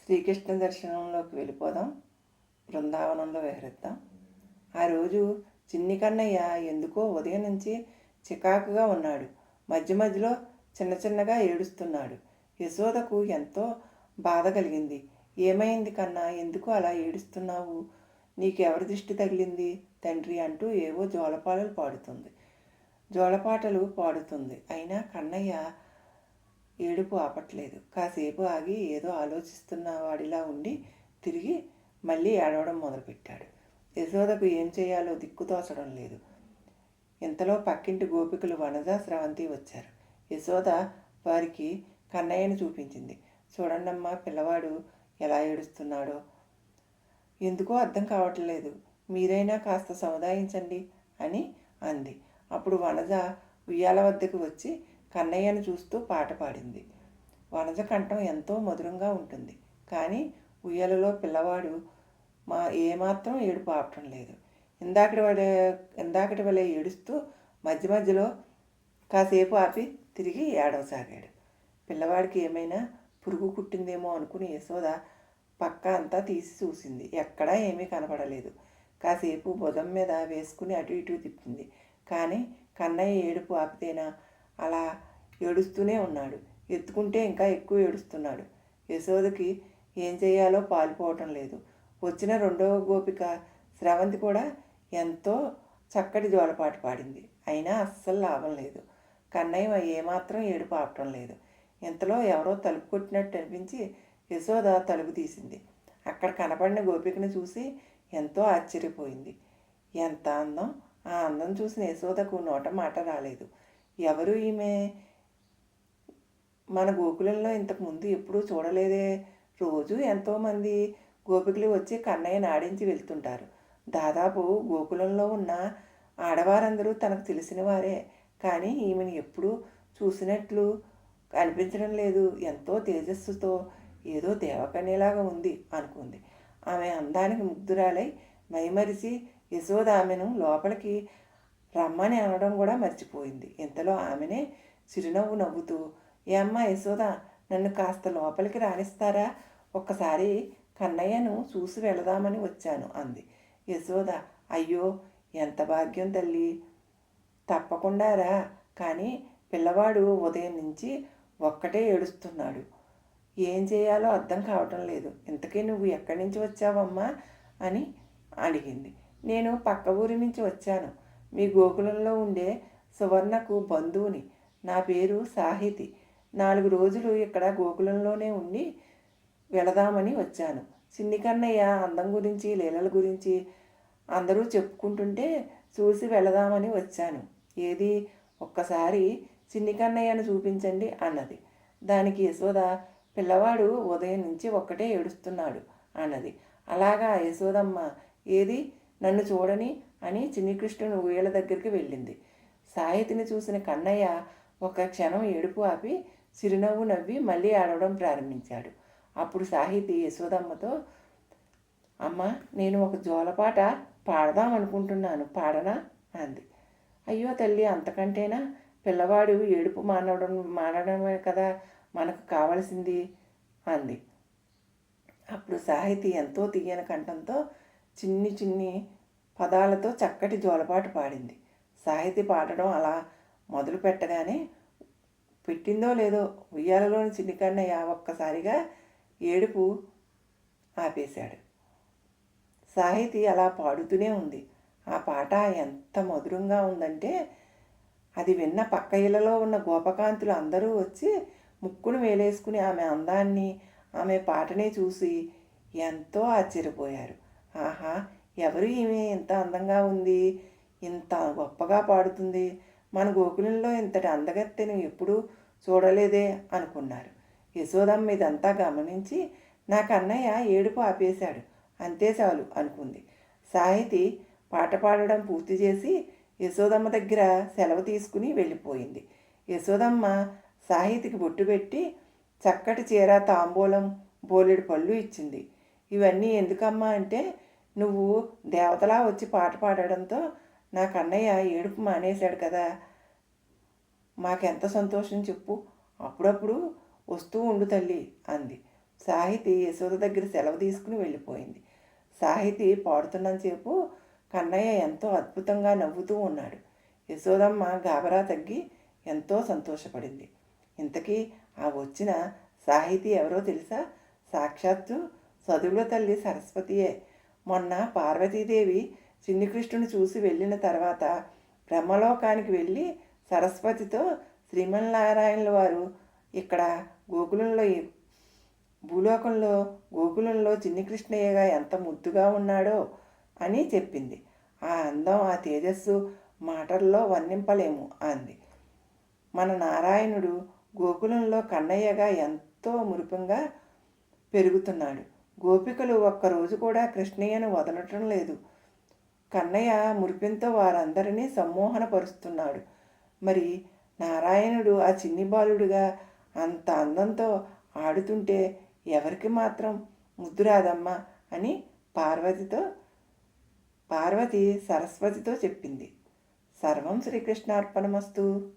శ్రీకృష్ణ దర్శనంలోకి వెళ్ళిపోదాం. బృందావనంలో విహరిద్దాం. ఆ రోజు చిన్ని కన్నయ్య ఎందుకో ఉదయం నుంచి చికాకుగా ఉన్నాడు. మధ్య మధ్యలో చిన్న చిన్నగా ఏడుస్తున్నాడు. యశోదకు ఎంతో బాధ కలిగింది. ఏమైంది కన్నా, ఎందుకు అలా ఏడుస్తున్నావు? నీకెవరి దృష్టి తగిలింది తండ్రి అంటూ ఏవో జోలపాటలు పాడుతుంది. అయినా కన్నయ్య ఏడుపు ఆపట్లేదు. కాసేపు ఆగి ఏదో ఆలోచిస్తున్న వాడిలా ఉండి తిరిగి మళ్ళీ ఏడవడం మొదలుపెట్టాడు. యశోదకు ఏం చేయాలో దిక్కు తోచడం లేదు. ఇంతలో పక్కింటి గోపికలు వనజ, స్రవంతి వచ్చారు. యశోద వారికి కన్నయ్యను చూపించింది. చూడండమ్మా, పిల్లవాడు ఎలా ఏడుస్తున్నాడో. ఎందుకో అర్థం కావట్లేదు, మీరైనా కాస్త సముదాయించండి అని అంది. అప్పుడు వనజ ఉయ్యాల వద్దకు వచ్చి కన్నయ్యను చూస్తూ పాట పాడింది. వనజ కంఠం ఎంతో మధురంగా ఉంటుంది, కానీ ఉయ్యాలలో పిల్లవాడు ఏమాత్రం ఏడుపు ఆపటం లేదు. ఇందాకటి వలె ఏడుస్తూ మధ్య మధ్యలో కాసేపు ఆపి తిరిగి ఏడవసాగాడు. పిల్లవాడికి ఏమైనా పురుగు కుట్టిందేమో అనుకుని యశోద పక్క అంతా తీసి చూసింది. ఎక్కడా ఏమీ కనపడలేదు. కాసేపు భుజం మీద వేసుకుని అటు ఇటు తిప్పింది. కానీ కన్నయ్య ఏడుపు ఆపితేనా అలా ఏడుస్తూనే ఉన్నాడు. ఎత్తుకుంటే ఇంకా ఎక్కువ ఏడుస్తున్నాడు. యశోదకి ఏం చేయాలో పాలుపోవటం లేదు. వచ్చిన రెండవ గోపిక స్రవంతి కూడా ఎంతో చక్కటి జోలపాట పాడింది. అయినా అస్సలు లాభం లేదు. కన్నయ్య ఏమాత్రం ఏడుపు ఆపటం లేదు. ఇంతలో ఎవరో తలుపు కొట్టినట్టు అనిపించి యశోద తలుపు తీసింది. అక్కడ కనపడిన గోపికను చూసి ఎంతో ఆశ్చర్యపోయింది. ఎంత అందం! ఆ అందం చూసిన యశోదకు నోట మాట రాలేదు. ఎవరు ఈమె? మన గోకులంలో ఇంతకుముందు ఎప్పుడూ చూడలేదే. రోజు ఎంతోమంది గోపికలు వచ్చి కన్నయ్యను ఆడించి వెళ్తుంటారు. దాదాపు గోకులంలో ఉన్న ఆడవారందరూ తనకు తెలిసిన వారే. కానీ ఈమెను ఎప్పుడూ చూసినట్లు అనిపించడం లేదు. ఎంతో తేజస్సుతో ఏదో దేవకన్యలాగా ఉంది అనుకుంది. ఆమె అందానికి ముగ్ధురాలై మైమరిచి యశోద ఆమెను లోపలికి రమ్మని అనడం కూడా మర్చిపోయింది. ఇంతలో ఆమెనే చిరునవ్వు నవ్వుతూ, ఏ అమ్మా యశోద, నన్ను కాస్త లోపలికి రానిస్తారా? ఒక్కసారి కన్నయ్యను చూసి వెళదామని వచ్చాను అంది. యశోద, అయ్యో ఎంత భాగ్యం తల్లి, తప్పకుండా రా. కానీ పిల్లవాడు ఉదయం నుంచి ఒక్కటే ఏడుస్తున్నాడు. ఏం చేయాలో అర్థం కావటం లేదు. ఇంతకీ నువ్వు ఎక్కడి నుంచి వచ్చావమ్మా అని అడిగింది. నేను పక్క ఊరి నుంచి వచ్చాను. మీ గోకులంలో ఉండే సువర్ణకు బంధువుని. నా పేరు సాహితి. 4 రోజులు ఇక్కడ గోకులంలోనే ఉండి వెళదామని వచ్చాను. చిన్ని కన్నయ్య అందం గురించి, లీలల గురించి అందరూ చెప్పుకుంటుంటే చూసి వెళదామని వచ్చాను. ఏది, ఒక్కసారి చిన్ని కన్నయ్యను చూపించండి అన్నది. దానికి యశోద, పిల్లవాడు ఉదయం నుంచి ఒక్కటే ఏడుస్తున్నాడు అన్నది. అలాగా యశోదమ్మ, ఏది, నన్ను చూడని అని చిన్ని కృష్ణుని ఊయల దగ్గరికి వెళ్ళింది. సాహితిని చూసిన కన్నయ్య ఒక క్షణం ఏడుపు ఆపి చిరునవ్వు నవ్వి మళ్ళీ ఆడవడం ప్రారంభించాడు. అప్పుడు సాహితి యశోదమ్మతో, అమ్మ, నేను ఒక జోలపాట పాడదాం అనుకుంటున్నాను, పాడనా అంది. అయ్యో తల్లి, అంతకంటేనా? పిల్లవాడు ఏడుపు మానడమే కదా మనకు కావలసింది అంది. అప్పుడు సాహితి ఎంతో తీయని కంఠంతో చిన్ని చిన్ని పదాలతో చక్కటి జోలపాట పాడింది. సాహితి పాడడం అలా మొదలు పెట్టిందో లేదో ఉయ్యాలలోని చిన్ని కన్నయ్య ఒక్కసారిగా ఏడుపు ఆపేశాడు. సాహితి అలా పాడుతూనే ఉంది. ఆ పాట ఎంత మధురంగా ఉందంటే అది విన్న పక్క ఇళ్లలో ఉన్న గోపకాంతులు అందరూ వచ్చి ముక్కును వేలేసుకుని ఆమె అందాన్ని, ఆమె పాటనే చూసి ఎంతో ఆశ్చర్యపోయారు. ఆహా, ఎవరు ఈమె? ఇంత అందంగా ఉంది, ఇంత గొప్పగా పాడుతుంది. మన గోకులంలో ఇంతటి అందగత్తెను ఎప్పుడూ చూడలేదే అనుకున్నారు. యశోదమ్మ ఇదంతా గమనించి, నా కన్నయ్య ఏడుపు ఆపేశాడు, అంతే చాలు అనుకుంది. సాహితి పాట పాడడం పూర్తి చేసి యశోదమ్మ దగ్గర సెలవు తీసుకుని వెళ్ళిపోయింది. యశోదమ్మ సాహితికి బొట్టు పెట్టి చక్కటి చీర, తాంబూలం, బోలెడు పళ్ళు ఇచ్చింది. ఇవన్నీ ఎందుకమ్మా అంటే, నువ్వు దేవతలా వచ్చి పాట పాడడంతో నా కన్నయ్య ఏడుపు మానేశాడు కదా, మాకెంత సంతోషం చెప్పు. అప్పుడప్పుడు వస్తూ ఉండు తల్లి అంది. సాహితి యశోద దగ్గర సెలవు తీసుకుని వెళ్ళిపోయింది. సాహితి పాడుతున్నంతసేపు కన్నయ్య ఎంతో అద్భుతంగా నవ్వుతూ ఉన్నాడు. యశోదమ్మ గాబరా తగ్గి ఎంతో సంతోషపడింది. ఇంతకీ ఆ వచ్చిన సాహితి ఎవరో తెలుసా? సాక్షాత్తు చదువుల తల్లి సరస్వతియే. మొన్న పార్వతీదేవి చిన్ని కృష్ణుని చూసి వెళ్ళిన తర్వాత బ్రహ్మలోకానికి వెళ్ళి సరస్వతితో శ్రీమన్నారాయణుల వారు ఇక్కడ గోకులంలో భూలోకంలో గోకులంలో చిన్ని కృష్ణయ్యగా ఎంత ముద్దుగా ఉన్నాడో అని చెప్పింది. ఆ అందం, ఆ తేజస్సు మాటల్లో వర్ణింపలేము అంది. మన నారాయణుడు గోకులంలో కన్నయ్యగా ఎంతో మురిపంగా పెరుగుతున్నాడు. గోపికలు ఒక్కరోజు కూడా కృష్ణయ్యను వదలటం లేదు. కన్నయ్య మురిపెంతో వారందరినీ సమ్మోహనపరుస్తున్నాడు. మరి నారాయణుడు ఆ చిన్ని బాలుడిగా అంత అందంతో ఆడుతుంటే ఎవరికి మాత్రం ముద్దు రాదమ్మా అని పార్వతి సరస్వతితో చెప్పింది. సర్వం శ్రీకృష్ణార్పణమస్తు.